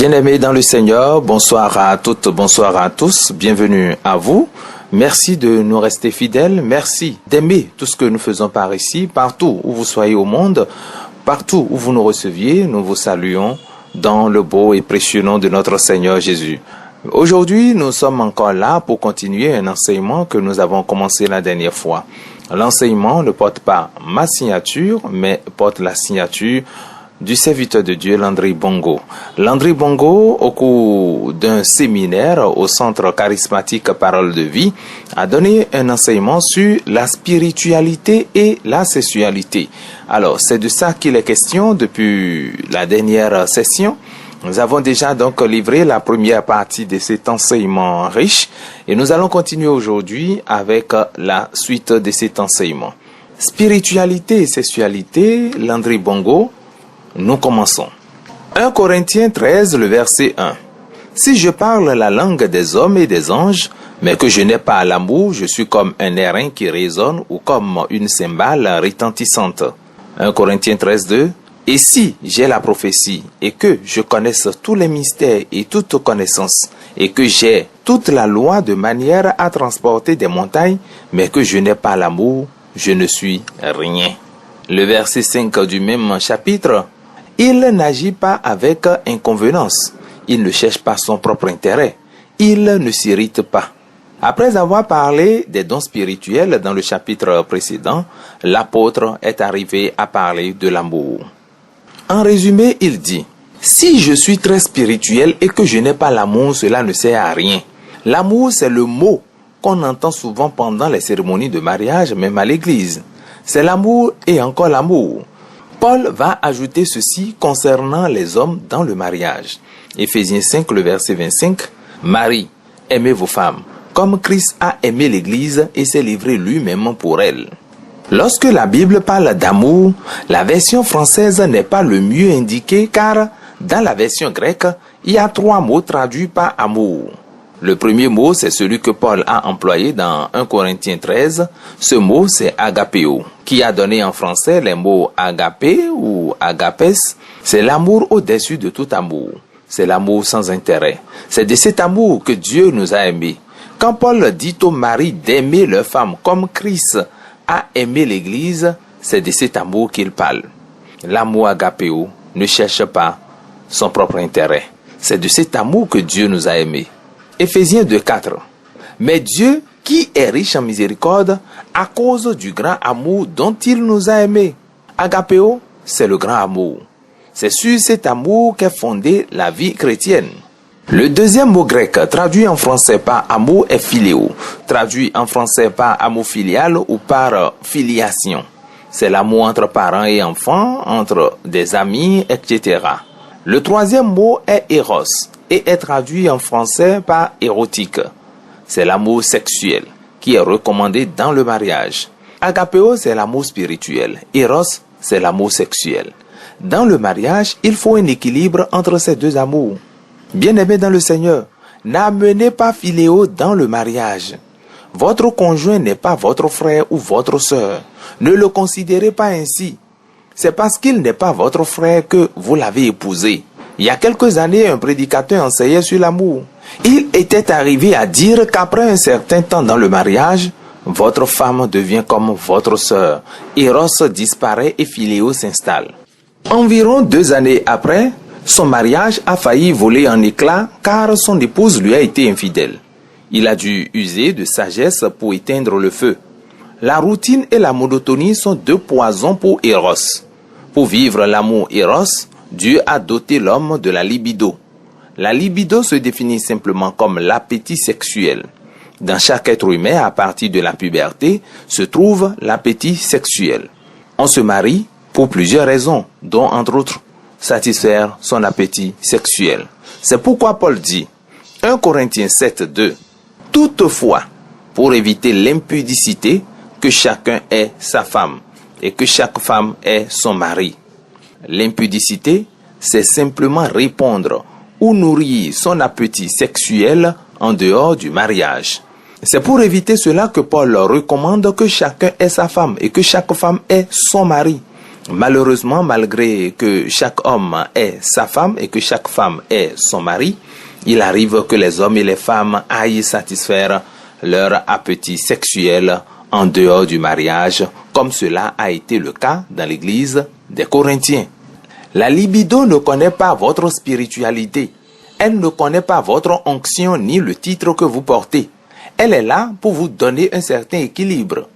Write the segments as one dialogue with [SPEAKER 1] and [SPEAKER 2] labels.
[SPEAKER 1] Bien-aimés dans le Seigneur, bonsoir à toutes, bonsoir à tous, bienvenue à vous. Merci de nous rester fidèles, merci d'aimer tout ce que nous faisons par ici, partout où vous soyez au monde, partout où vous nous receviez, nous vous saluons dans le beau et précieux nom de notre Seigneur Jésus. Aujourd'hui, nous sommes encore là pour continuer un enseignement que nous avons commencé la dernière fois. L'enseignement ne porte pas ma signature, mais porte la signature du serviteur de Dieu, Landry Bongo. Landry Bongo, au cours d'un séminaire au Centre charismatique Parole de Vie, a donné un enseignement sur la spiritualité et la sexualité. Alors, c'est de ça qu'il est question depuis la dernière session. Nous avons déjà donc livré la première partie de cet enseignement riche et nous allons continuer aujourd'hui avec la suite de cet enseignement. Spiritualité et sexualité, Landry Bongo. Nous commençons. 1 Corinthiens 13, le verset 1. Si je parle la langue des hommes et des anges, mais que je n'ai pas l'amour, je suis comme un airain qui résonne ou comme une cymbale retentissante. 1 Corinthiens 13, 2. Et si j'ai la prophétie et que je connaisse tous les mystères et toute connaissance et que j'ai toute la loi de manière à transporter des montagnes, mais que je n'ai pas l'amour, je ne suis rien. Le verset 5 du même chapitre. Il n'agit pas avec inconvenance. Il ne cherche pas son propre intérêt. Il ne s'irrite pas. Après avoir parlé des dons spirituels dans le chapitre précédent, l'apôtre est arrivé à parler de l'amour. En résumé, il dit, « Si je suis très spirituel et que je n'ai pas l'amour, cela ne sert à rien. » L'amour, c'est le mot qu'on entend souvent pendant les cérémonies de mariage, même à l'église. C'est l'amour et encore l'amour. Paul va ajouter ceci concernant les hommes dans le mariage. Éphésiens 5, le verset 25. Marie, aimez vos femmes, comme Christ a aimé l'Église et s'est livré lui-même pour elle. Lorsque la Bible parle d'amour, la version française n'est pas le mieux indiquée car dans la version grecque, il y a 3 mots traduits par amour. Le premier mot, c'est celui que Paul a employé dans 1 Corinthiens 13. Ce mot, c'est agapéo, qui a donné en français les mots agapé ou agapes. C'est l'amour au-dessus de tout amour. C'est l'amour sans intérêt. C'est de cet amour que Dieu nous a aimés. Quand Paul dit aux maris d'aimer leurs femmes comme Christ a aimé l'Église, c'est de cet amour qu'il parle. L'amour agapéo ne cherche pas son propre intérêt. C'est de cet amour que Dieu nous a aimés. Éphésiens 2,4. Mais Dieu, qui est riche en miséricorde, à cause du grand amour dont il nous a aimés. Agapéo, c'est le grand amour. C'est sur cet amour qu'est fondée la vie chrétienne. Le deuxième mot grec, traduit en français par amour, est philéo. Traduit en français par amour filial ou par filiation. C'est l'amour entre parents et enfants, entre des amis, etc. Le troisième mot est éros et est traduit en français par érotique. C'est l'amour sexuel qui est recommandé dans le mariage. Agapéo, c'est l'amour spirituel. Éros, c'est l'amour sexuel. Dans le mariage, il faut un équilibre entre ces deux amours. Bien-aimés dans le Seigneur, n'amenez pas philéo dans le mariage. Votre conjoint n'est pas votre frère ou votre sœur. Ne le considérez pas ainsi. C'est parce qu'il n'est pas votre frère que vous l'avez épousé. Il y a quelques années, un prédicateur enseignait sur l'amour. Il était arrivé à dire qu'après un certain temps dans le mariage, votre femme devient comme votre sœur. Éros disparaît et philéo s'installe. Environ 2 années après, son mariage a failli voler en éclats car son épouse lui a été infidèle. Il a dû user de sagesse pour éteindre le feu. La routine et la monotonie sont 2 poisons pour Éros. Pour vivre l'amour Éros, Dieu a doté l'homme de la libido. La libido se définit simplement comme l'appétit sexuel. Dans chaque être humain, à partir de la puberté, se trouve l'appétit sexuel. On se marie pour plusieurs raisons, dont entre autres, satisfaire son appétit sexuel. C'est pourquoi Paul dit, 1 Corinthiens 7, 2, « Toutefois, pour éviter l'impudicité, que chacun ait sa femme, et que chaque femme ait son mari. » L'impudicité, c'est simplement répondre ou nourrir son appétit sexuel en dehors du mariage. C'est pour éviter cela que Paul recommande que chacun ait sa femme et que chaque femme ait son mari. Malheureusement, malgré que chaque homme ait sa femme et que chaque femme ait son mari, il arrive que les hommes et les femmes aillent satisfaire leur appétit sexuel en dehors du mariage, comme cela a été le cas dans l'église des Corinthiens. La libido ne connaît pas votre spiritualité. Elle ne connaît pas votre onction ni le titre que vous portez. Elle est là pour vous donner un certain équilibre.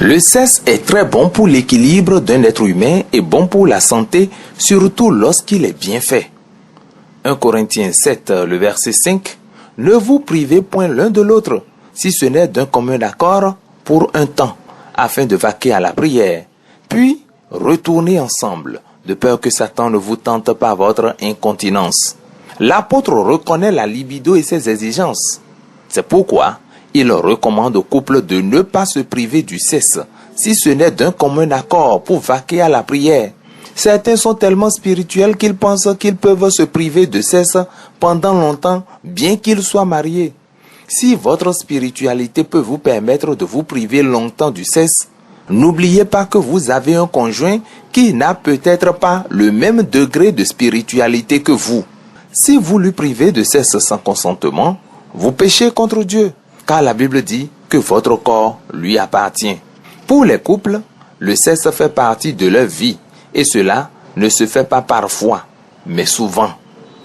[SPEAKER 1] Le sexe est très bon pour l'équilibre d'un être humain et bon pour la santé, surtout lorsqu'il est bien fait. 1 Corinthiens 7, le verset 5. Ne vous privez point l'un de l'autre, si ce n'est d'un commun accord pour un temps, afin de vaquer à la prière. Puis, retournez ensemble, de peur que Satan ne vous tente par votre incontinence. L'apôtre reconnaît la libido et ses exigences. C'est pourquoi il recommande au couple de ne pas se priver du sexe, si ce n'est d'un commun accord pour vaquer à la prière. Certains sont tellement spirituels qu'ils pensent qu'ils peuvent se priver de sexe pendant longtemps, bien qu'ils soient mariés. Si votre spiritualité peut vous permettre de vous priver longtemps du sexe, n'oubliez pas que vous avez un conjoint qui n'a peut-être pas le même degré de spiritualité que vous. Si vous lui privez de sexe sans consentement, vous péchez contre Dieu, car la Bible dit que votre corps lui appartient. Pour les couples, le sexe fait partie de leur vie, et cela ne se fait pas parfois, mais souvent.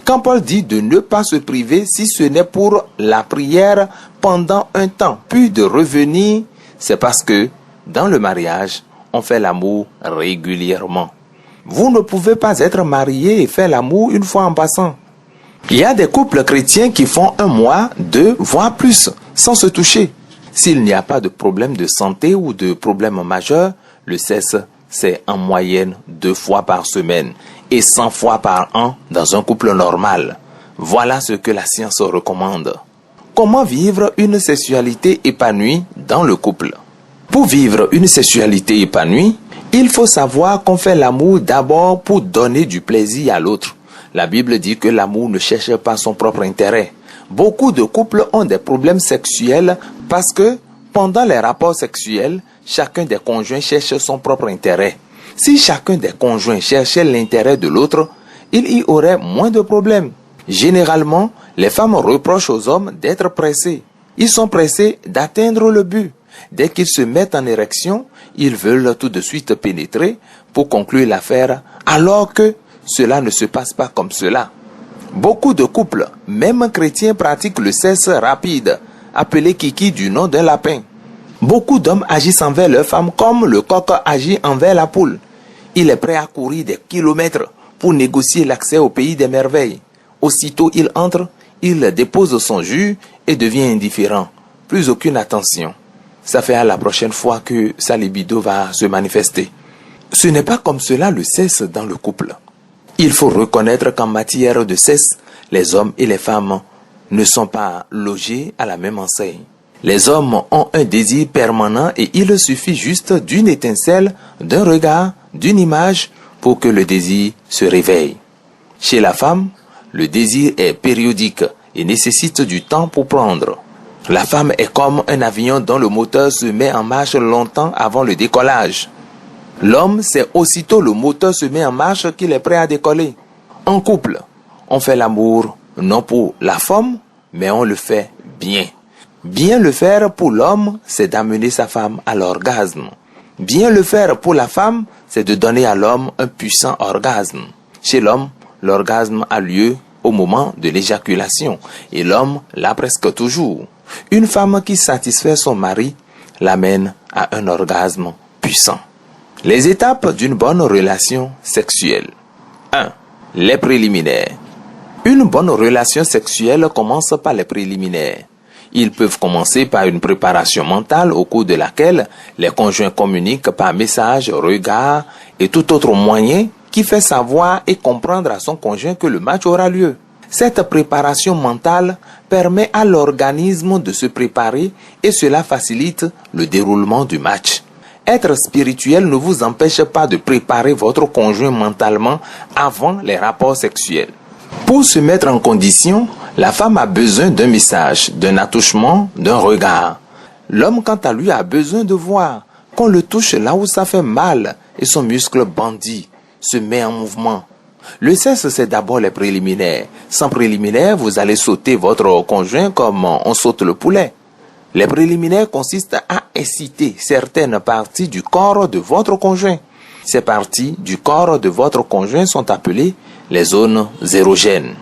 [SPEAKER 1] Quand Paul dit de ne pas se priver si ce n'est pour la prière pendant un temps, puis de revenir, c'est parce que dans le mariage, on fait l'amour régulièrement. Vous ne pouvez pas être marié et faire l'amour une fois en passant. Il y a des couples chrétiens qui font 1 mois, 2, voire plus, sans se toucher. S'il n'y a pas de problème de santé ou de problème majeur, le sexe, c'est en moyenne 2 fois par semaine et 100 fois par an dans un couple normal. Voilà ce que la science recommande. Comment vivre une sexualité épanouie dans le couple? Pour vivre une sexualité épanouie, il faut savoir qu'on fait l'amour d'abord pour donner du plaisir à l'autre. La Bible dit que l'amour ne cherche pas son propre intérêt. Beaucoup de couples ont des problèmes sexuels parce que pendant les rapports sexuels, chacun des conjoints cherche son propre intérêt. Si chacun des conjoints cherchait l'intérêt de l'autre, il y aurait moins de problèmes. Généralement, les femmes reprochent aux hommes d'être pressés. Ils sont pressés d'atteindre le but. Dès qu'ils se mettent en érection, ils veulent tout de suite pénétrer pour conclure l'affaire, alors que cela ne se passe pas comme cela. Beaucoup de couples, même chrétiens, pratiquent le sexe rapide, appelé kiki du nom d'un lapin. Beaucoup d'hommes agissent envers leur femme comme le coq agit envers la poule. Il est prêt à courir des kilomètres pour négocier l'accès au pays des merveilles. Aussitôt il entre, il dépose son jus et devient indifférent. Plus aucune attention. Ça fait à la prochaine fois que sa libido va se manifester. Ce n'est pas comme cela le sexe dans le couple. Il faut reconnaître qu'en matière de sexe, les hommes et les femmes ne sont pas logés à la même enseigne. Les hommes ont un désir permanent et il suffit juste d'une étincelle, d'un regard, d'une image pour que le désir se réveille. Chez la femme, le désir est périodique et nécessite du temps pour prendre. La femme est comme un avion dont le moteur se met en marche longtemps avant le décollage. L'homme, c'est aussitôt le moteur se met en marche qu'il est prêt à décoller. En couple, on fait l'amour non pour la femme, mais on le fait bien. Bien le faire pour l'homme, c'est d'amener sa femme à l'orgasme. Bien le faire pour la femme, c'est de donner à l'homme un puissant orgasme. Chez l'homme, l'orgasme a lieu au moment de l'éjaculation et l'homme l'a presque toujours. Une femme qui satisfait son mari l'amène à un orgasme puissant. Les étapes d'une bonne relation sexuelle. 1. Les préliminaires. Une bonne relation sexuelle commence par les préliminaires. Ils peuvent commencer par une préparation mentale au cours de laquelle les conjoints communiquent par message, regard et tout autre moyen qui fait savoir et comprendre à son conjoint que le match aura lieu. Cette préparation mentale permet à l'organisme de se préparer et cela facilite le déroulement du match. Être spirituel ne vous empêche pas de préparer votre conjoint mentalement avant les rapports sexuels. Pour se mettre en condition, la femme a besoin d'un message, d'un attouchement, d'un regard. L'homme, quant à lui, a besoin de voir qu'on le touche là où ça fait mal et son muscle bandit, se met en mouvement. Le sexe, c'est d'abord les préliminaires. Sans préliminaires, vous allez sauter votre conjoint comme on saute le poulet. Les préliminaires consistent à exciter certaines parties du corps de votre conjoint. Ces parties du corps de votre conjoint sont appelées les zones érogènes.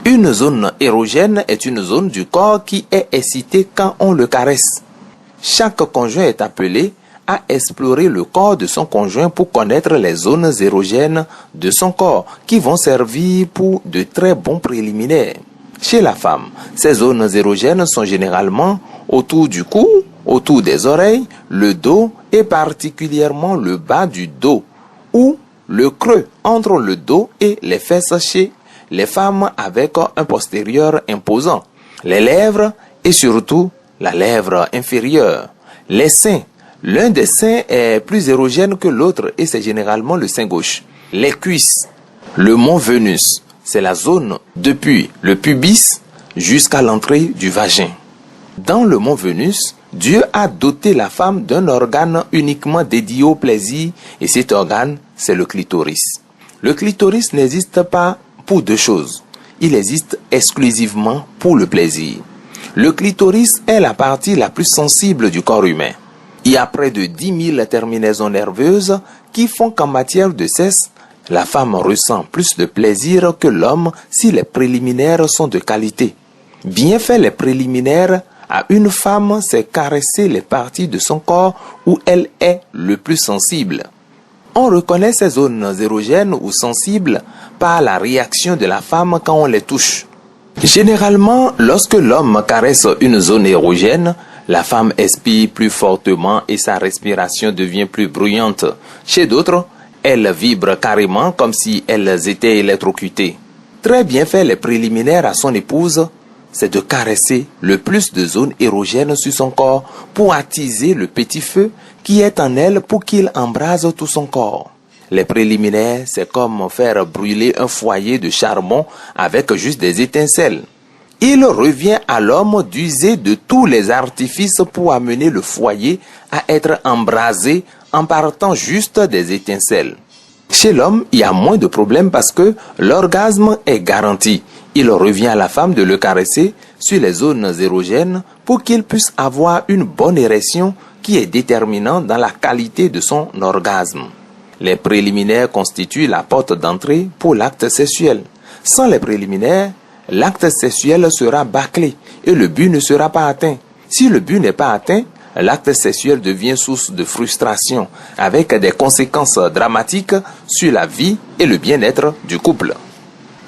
[SPEAKER 1] Une zone érogène est une zone du corps qui est excitée quand on le caresse. Chaque conjoint est appelé à explorer le corps de son conjoint pour connaître les zones érogènes de son corps qui vont servir pour de très bons préliminaires. Chez la femme, ces zones érogènes sont généralement autour du cou, autour des oreilles, le dos et particulièrement le bas du dos ou le creux entre le dos et les fesses chez les femmes avec un postérieur imposant, les lèvres et surtout la lèvre inférieure, les seins. L'un des seins est plus érogène que l'autre et c'est généralement le sein gauche. Les cuisses, le mont Vénus, c'est la zone depuis le pubis jusqu'à l'entrée du vagin. Dans le mont Vénus, Dieu a doté la femme d'un organe uniquement dédié au plaisir et cet organe, c'est le clitoris. Le clitoris n'existe pas pour deux choses. Il existe exclusivement pour le plaisir. Le clitoris est la partie la plus sensible du corps humain. Il y a près de 10 000 terminaisons nerveuses qui font qu'en matière de sexe, la femme ressent plus de plaisir que l'homme si les préliminaires sont de qualité. Bien faire les préliminaires à une femme, c'est caresser les parties de son corps où elle est le plus sensible. On reconnaît ces zones érogènes ou sensibles par la réaction de la femme quand on les touche. Généralement, lorsque l'homme caresse une zone érogène, la femme expire plus fortement et sa respiration devient plus bruyante. Chez d'autres, elles vibrent carrément comme si elles étaient électrocutées. Très bien faire les préliminaires à son épouse, c'est de caresser le plus de zones érogènes sur son corps pour attiser le petit feu qui est en elle pour qu'il embrase tout son corps. Les préliminaires, c'est comme faire brûler un foyer de charbon avec juste des étincelles. Il revient à l'homme d'user de tous les artifices pour amener le foyer à être embrasé en partant juste des étincelles. Chez l'homme, il y a moins de problèmes parce que l'orgasme est garanti. Il revient à la femme de le caresser sur les zones érogènes pour qu'il puisse avoir une bonne érection qui est déterminante dans la qualité de son orgasme. Les préliminaires constituent la porte d'entrée pour l'acte sexuel. Sans les préliminaires, l'acte sexuel sera bâclé et le but ne sera pas atteint. Si le but n'est pas atteint, l'acte sexuel devient source de frustration avec des conséquences dramatiques sur la vie et le bien-être du couple.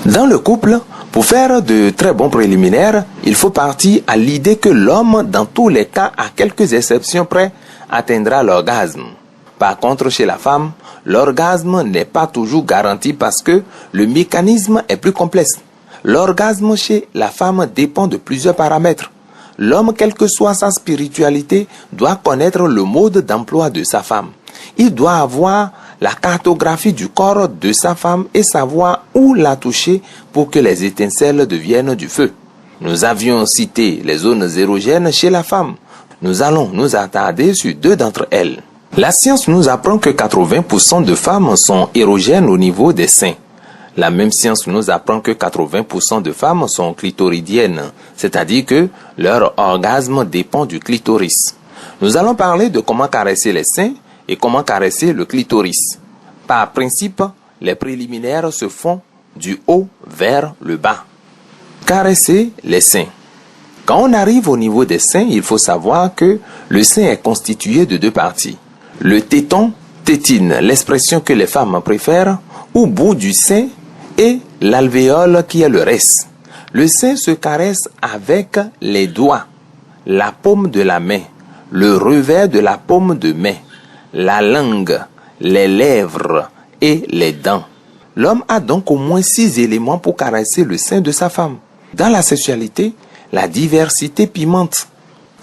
[SPEAKER 1] Dans le couple, pour faire de très bons préliminaires, il faut partir à l'idée que l'homme, dans tous les cas, à quelques exceptions près, atteindra l'orgasme. Par contre, chez la femme, l'orgasme n'est pas toujours garanti parce que le mécanisme est plus complexe. L'orgasme chez la femme dépend de plusieurs paramètres. L'homme, quelle que soit sa spiritualité, doit connaître le mode d'emploi de sa femme. Il doit avoir la cartographie du corps de sa femme et savoir où la toucher pour que les étincelles deviennent du feu. Nous avions cité les zones érogènes chez la femme. Nous allons nous attarder sur deux d'entre elles. La science nous apprend que 80% de femmes sont érogènes au niveau des seins. La même science nous apprend que 80% de femmes sont clitoridiennes, c'est-à-dire que leur orgasme dépend du clitoris. Nous allons parler de comment caresser les seins et comment caresser le clitoris. Par principe, les préliminaires se font du haut vers le bas. Caresser les seins. Quand on arrive au niveau des seins, il faut savoir que le sein est constitué de deux parties. Le téton, tétine, l'expression que les femmes préfèrent, au bout du sein, et l'alvéole qui est le reste. Le sein se caresse avec les doigts, la paume de la main, le revers de la paume de main, la langue, les lèvres et les dents. L'homme a donc au moins 6 éléments pour caresser le sein de sa femme. Dans la sexualité, la diversité pimente.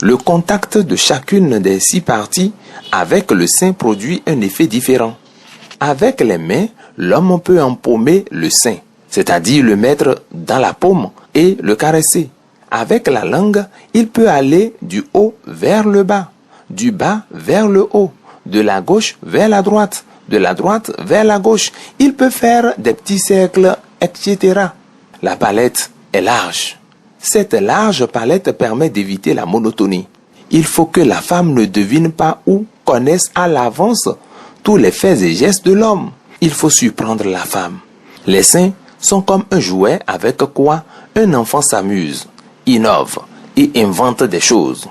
[SPEAKER 1] Le contact de chacune des 6 parties avec le sein produit un effet différent. Avec les mains, l'homme peut empaumer le sein, c'est-à-dire le mettre dans la paume et le caresser. Avec la langue, il peut aller du haut vers le bas, du bas vers le haut, de la gauche vers la droite, de la droite vers la gauche. Il peut faire des petits cercles, etc. La palette est large. Cette large palette permet d'éviter la monotonie. Il faut que la femme ne devine pas ou connaisse à l'avance tous les faits et gestes de l'homme. Il faut surprendre la femme. Les seins sont comme un jouet avec quoi un enfant s'amuse, innove et invente des choses.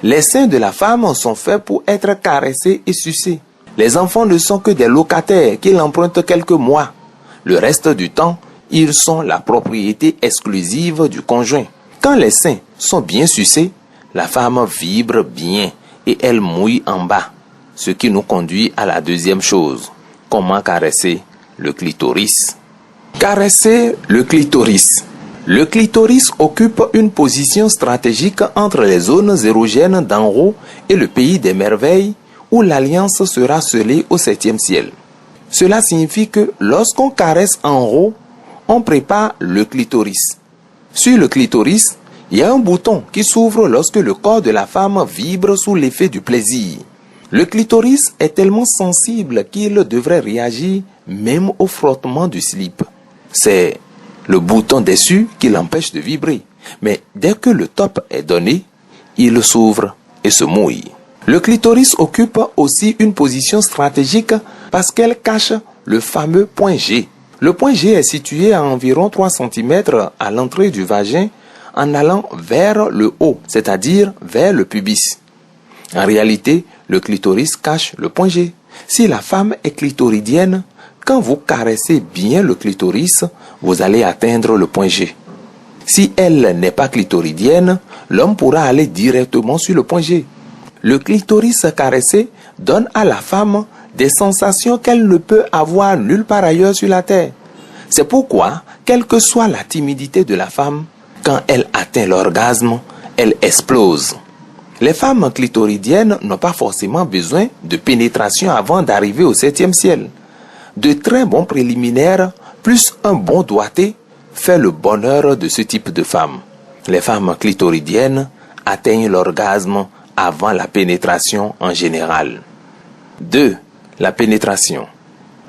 [SPEAKER 1] Les seins de la femme sont faits pour être caressés et sucés. Les enfants ne sont que des locataires qui l'empruntent quelques mois. Le reste du temps, ils sont la propriété exclusive du conjoint. Quand les seins sont bien sucés, la femme vibre bien et elle mouille en bas. Ce qui nous conduit à la deuxième chose. Comment caresser le clitoris? Caresser le clitoris. Le clitoris occupe une position stratégique entre les zones érogènes d'en haut et le pays des merveilles où l'alliance sera scellée au 7e ciel. Cela signifie que lorsqu'on caresse en haut, on prépare le clitoris. Sur le clitoris, il y a un bouton qui s'ouvre lorsque le corps de la femme vibre sous l'effet du plaisir. Le clitoris est tellement sensible qu'il devrait réagir même au frottement du slip. C'est le bouton dessus qui l'empêche de vibrer. Mais dès que le top est donné, il s'ouvre et se mouille. Le clitoris occupe aussi une position stratégique parce qu'elle cache le fameux point G. Le point G est situé à environ 3 cm à l'entrée du vagin en allant vers le haut, c'est-à-dire vers le pubis. En réalité, le clitoris cache le point G. Si la femme est clitoridienne, quand vous caressez bien le clitoris, vous allez atteindre le point G. Si elle n'est pas clitoridienne, l'homme pourra aller directement sur le point G. Le clitoris caressé donne à la femme des sensations qu'elle ne peut avoir nulle part ailleurs sur la terre. C'est pourquoi, quelle que soit la timidité de la femme, quand elle atteint l'orgasme, elle explose. Les femmes clitoridiennes n'ont pas forcément besoin de pénétration avant d'arriver au 7e ciel. De très bons préliminaires, plus un bon doigté, fait le bonheur de ce type de femme. Les femmes clitoridiennes atteignent l'orgasme avant la pénétration en général. 2. La pénétration.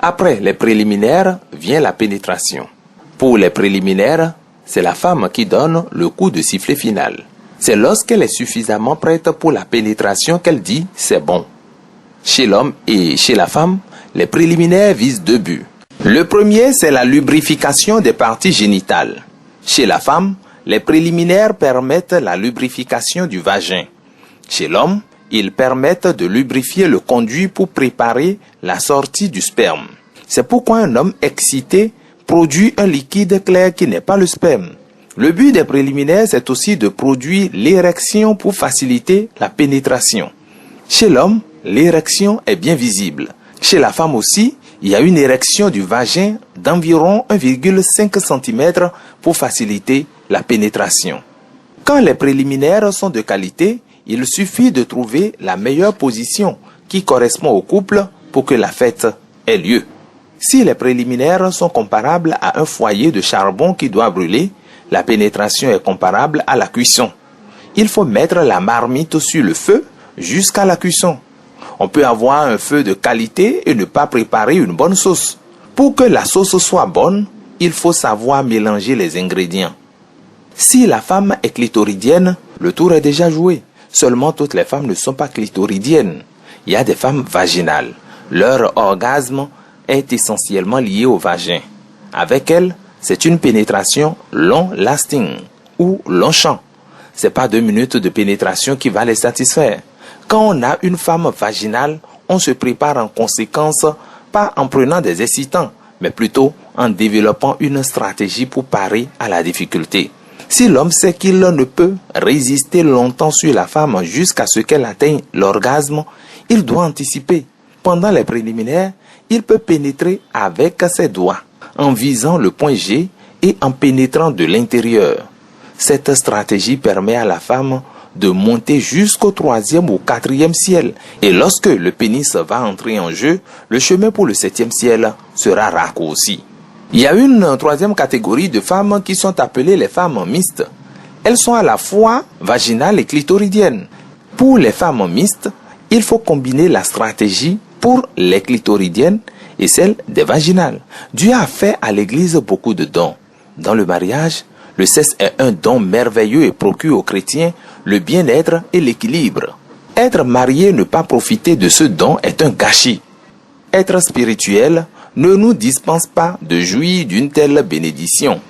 [SPEAKER 1] Après les préliminaires vient la pénétration. Pour les préliminaires, c'est la femme qui donne le coup de sifflet final. C'est lorsqu'elle est suffisamment prête pour la pénétration qu'elle dit « c'est bon ». Chez l'homme et chez la femme, les préliminaires visent 2 buts. Le premier, c'est la lubrification des parties génitales. Chez la femme, les préliminaires permettent la lubrification du vagin. Chez l'homme, ils permettent de lubrifier le conduit pour préparer la sortie du sperme. C'est pourquoi un homme excité produit un liquide clair qui n'est pas le sperme. Le but des préliminaires, c'est aussi de produire l'érection pour faciliter la pénétration. Chez l'homme, l'érection est bien visible. Chez la femme aussi, il y a une érection du vagin d'environ 1,5 cm pour faciliter la pénétration. Quand les préliminaires sont de qualité, il suffit de trouver la meilleure position qui correspond au couple pour que la fête ait lieu. Si les préliminaires sont comparables à un foyer de charbon qui doit brûler, la pénétration est comparable à la cuisson. Il faut mettre la marmite sur le feu jusqu'à la cuisson. On peut avoir un feu de qualité et ne pas préparer une bonne sauce. Pour que la sauce soit bonne, il faut savoir mélanger les ingrédients. Si la femme est clitoridienne, le tour est déjà joué. Seulement toutes les femmes ne sont pas clitoridiennes. Il y a des femmes vaginales. Leur orgasme est essentiellement lié au vagin. Avec elles, c'est une pénétration long lasting ou long champ. C'est pas 2 minutes de pénétration qui va les satisfaire. Quand on a une femme vaginale, on se prépare en conséquence, pas en prenant des excitants, mais plutôt en développant une stratégie pour parer à la difficulté. Si l'homme sait qu'il ne peut résister longtemps sur la femme jusqu'à ce qu'elle atteigne l'orgasme, il doit anticiper. Pendant les préliminaires, il peut pénétrer avec ses doigts, en visant le point G et en pénétrant de l'intérieur. Cette stratégie permet à la femme de monter jusqu'au 3e ou 4e ciel. Et lorsque le pénis va entrer en jeu, le chemin pour le 7e ciel sera raccourci. Il y a une 3e catégorie de femmes qui sont appelées les femmes mixtes. Elles sont à la fois vaginales et clitoridiennes. Pour les femmes mixtes, il faut combiner la stratégie pour les clitoridiennes et celle des vaginales. Dieu a fait à l'Église beaucoup de dons. Dans le mariage, le sexe est un don merveilleux et procure aux chrétiens le bien-être et l'équilibre. Être marié et ne pas profiter de ce don est un gâchis. Être spirituel ne nous dispense pas de jouir d'une telle bénédiction.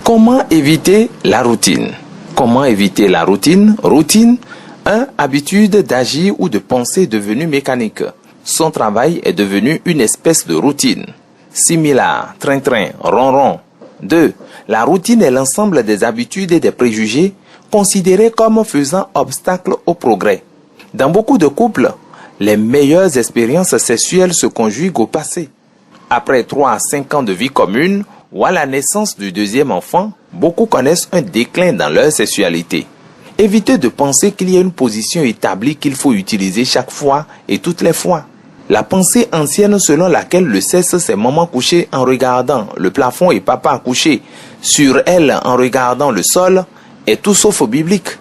[SPEAKER 1] Comment éviter la routine? Comment éviter la routine? Routine 1. Habitude d'agir ou de penser devenue mécanique. Son travail est devenu une espèce de routine. Similaire, train-train, ron-ron. 2. La routine est l'ensemble des habitudes et des préjugés considérés comme faisant obstacle au progrès. Dans beaucoup de couples, les meilleures expériences sexuelles se conjuguent au passé. Après 3 à 5 ans de vie commune ou à la naissance du deuxième enfant, beaucoup connaissent un déclin dans leur sexualité. Évitez de penser qu'il y a une position établie qu'il faut utiliser chaque fois et toutes les fois. La pensée ancienne selon laquelle le sexe c'est maman couchée en regardant le plafond et papa couché sur elle en regardant le sol est tout sauf biblique.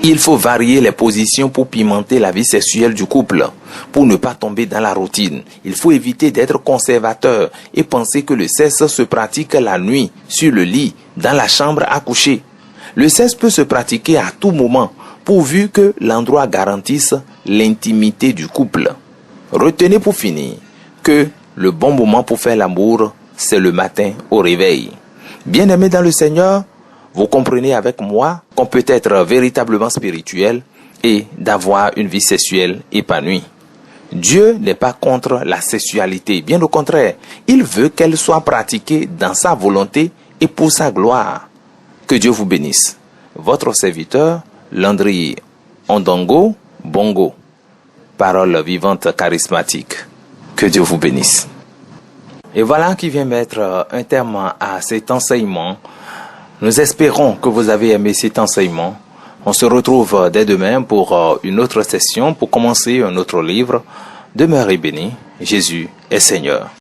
[SPEAKER 1] Il faut varier les positions pour pimenter la vie sexuelle du couple, pour ne pas tomber dans la routine. Il faut éviter d'être conservateur et penser que le sexe se pratique la nuit, sur le lit, dans la chambre à coucher. Le sexe peut se pratiquer à tout moment, pourvu que l'endroit garantisse l'intimité du couple. Retenez pour finir que le bon moment pour faire l'amour, c'est le matin au réveil. Bien-aimés dans le Seigneur, vous comprenez avec moi qu'on peut être véritablement spirituel et d'avoir une vie sexuelle épanouie. Dieu n'est pas contre la sexualité, bien au contraire, il veut qu'elle soit pratiquée dans sa volonté et pour sa gloire. Que Dieu vous bénisse. Votre serviteur, Landry Ondongo Bongo. Parole vivante charismatique. Que Dieu vous bénisse. Et voilà qui vient mettre un terme à cet enseignement. Nous espérons que vous avez aimé cet enseignement. On se retrouve dès demain pour une autre session, pour commencer un autre livre. Demeurez bénis. Jésus est Seigneur.